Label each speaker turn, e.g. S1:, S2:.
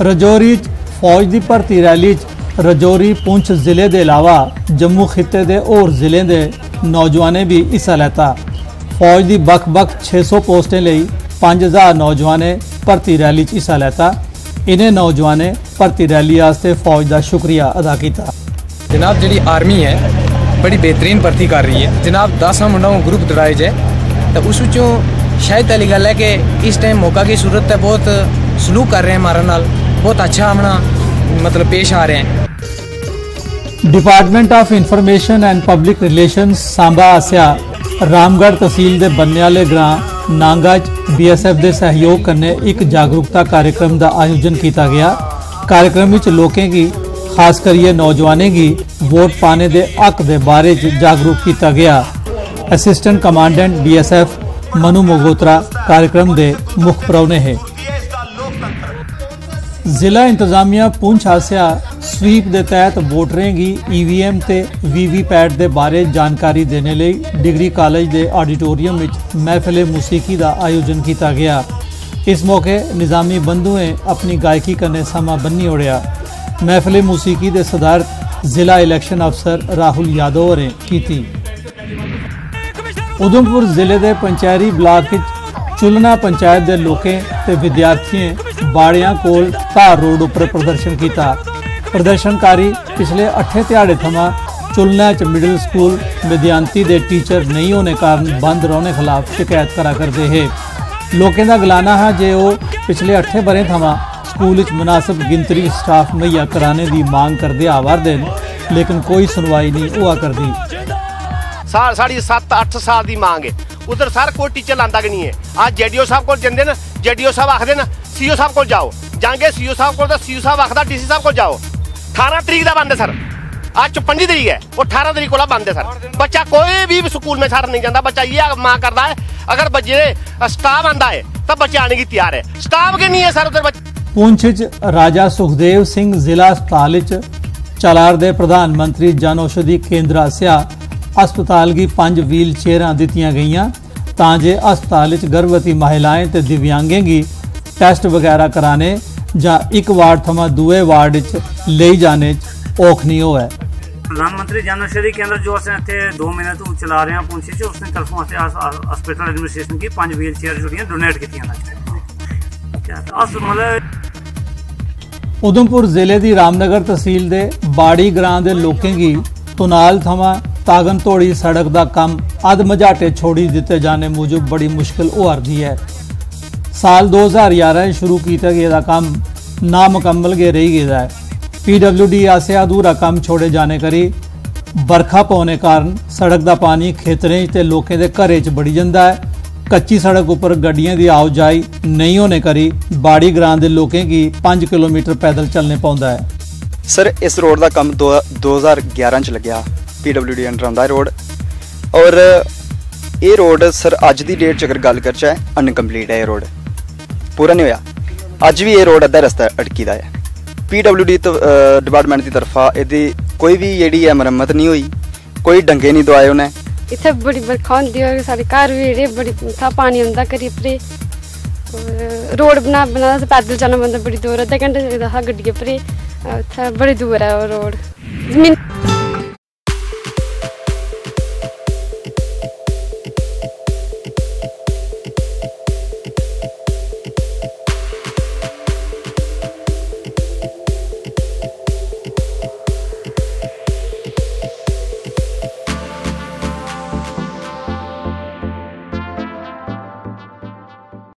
S1: रजौरी फौज की भर्ती रैली रजौरी पुंछ जिले के अलावा जम्मू खिते के होर जिले के नौजवानों भी हिस्सा लेता। फौज की बख-बख 600 पोस्टें लिए 5000 नौजवानों भर्ती रैली हिस्सा लेता। इन्हें नौजवानों भर्ती रैली वास्ते फौज का शुक्रिया अदा किया।
S2: जनाब जी आर्मी है बड़ी बेहतरीन भर्ती कर रही है जनाब। 10 मुंडा ग्रुप दौड़ाए जाए तो उस शायद पहली गल है कि इस टाइम मौका की सूरत है, बहुत सलूक कर रहे हैं हमारे नाल, बहुत अच्छा अपना मतलब पेश आ रहे हैं।
S1: Department of information and public relations Samba आसिया रामगढ़ तहसील के बनने वाले ग्रां नांगा BSF के सहयोग कन्ने एक जागरूकता कार्यक्रम का आयोजन किया गया। कार्यक्रम में लोगों की खास करिए नौजवानों की वोट पाने के हक के बारे जागरूक किया गया। असिस्टेंट कमांडेंट BSF मनु मोगोत्रा कार्यक्रम के मुख्य परौने हैं। जिला इंतजामिया पुंछ आसिया स्वीप के तहत वोटरें की EVM ते VVPAT के बारे जानकारी देने लिए डिग्री कॉलेज के ऑडिटोरियम में महफिल मूसीकी का आयोजन किया गया। इस मौके निज़ामी बंधुएं अपनी गायकी करने समा बन्नी ओढ़िया। महफिल मूसीकी के सदारत जिला इलैक्शन अफसर राहुल यादव ने की। उधमपुर जिले के पंचैरी ब्लाक चुलना पंचायत के लोगों ते विद्यार्थियों बाड़ियां कोल धार रोड उपर प्रदर्शन किया। प्रदर्शनकारी पिछले 8 दिहाड़े थमा चुलना मिडल स्कूल विद्यार्थी के टीचर नहीं होने कारण बंद रहने खिलाफ शिकायत करा करते हैं। लोगों का गलाना है जे वो पिछले 8 बरें थमा स्कूल मुनासिब गिनतरी स्टाफ मुहैया कराने की मांग करते आ रहे हैं, लेकिन कोई सुनवाई नहीं हुआ करती।
S3: साड़ी 7-8 साल की मांग है, उधर सर कोई टीचर लाता कि नहीं है। आज JDO साहब को जाते ना, JDO साहब आखते ना CO साहब को जाओ, जाएंगे CO साहब को, CO साहब आखदा DC साहब को जाओ। 18 तरीक का बंद है सर, आज 25 तरीक है, वो 18 तरीक को बंद है सर। बच्चा कोई भी स्कूल में सर नहीं जाता। बच्चा ये मांग करता है अगर बच्चे स्टाफ आंदा है तब बच्चे आने की तैयार है, स्टाफ के नहीं है सर उधर।
S1: पुंछ राजा सुखदेव सिंह जिला अस्पताल चलार दे प्रधानमंत्री जन औषधि केंद्र आसिया अस्पताल की 5 व्हील चेयरां दित्तियां गईयां तांजे अस्पताल गर्भवती महिलाएं ते दिव्यांगें की टेस्ट वगैरह कराने जां एक वार्ड थमा दूए वार्ड ले जाने औख नहीं होए।
S4: प्रधानमंत्री जन औषधि केंद्र जो असें इत्थे 2 महीने तो चला रहे हैं पुंछ च, उसने तरफों असें हॉस्पिटल एडमिनिस्ट्रेशन की 5 व्हील चेयर जोड़ियां डोनेट कीतियां।
S1: उधमपुर जिले की रामनगर तहसील के बाड़ी ग्रां के लोगों की तुनाल थमा तागन तोड़ी सड़क का काम अध मझाटे छोड़ी दिते जाने मूजब बड़ी मुश्किल हो रही है। साल 2011 शुरू किया गया काम नामुकम्मल के रही गया है। PWD आसिया अधूरा काम छोड़े जाने करी बरखा पौने कारण सड़क का पानी खेतरें ते लोगों के घरें च बड़ी जाता है। कच्ची सड़क उपर गड्डियां की आओजाई नहीं होने करी बाड़ी ग्रां के लोगों की 5 किलोमीटर पैदल चलने पौंदा है।
S5: सर इस रोड का काम 2011 च लग्या PWD अंडर आंदा रोड, और ये रोड सर अज की डेट च अगर गल करचै अनकंप्लीट है। ये रोड पूरा नहीं होया, अज भी ये रोड अद्धा रस्ता अटकी दा है। PWD डिपार्टमेंट की तरफा यदि कोई भी जेह्ड़ी है मरम्मत नहीं हुई, कोई डंगे नहीं दवाए उन्हें।
S6: इत्थे बड़ी बरखा होंदी है, सारे घर भी जेह्ड़े बड़ी था पानी आंदा घरै उप्परे। रोड बना ते पैदल जाना पौंदा बड़ी दूर, अद्धा घैंटा लगदा हा गड्डियै उप्परे। उत्थै बड़ी दूर है ओह् रोड।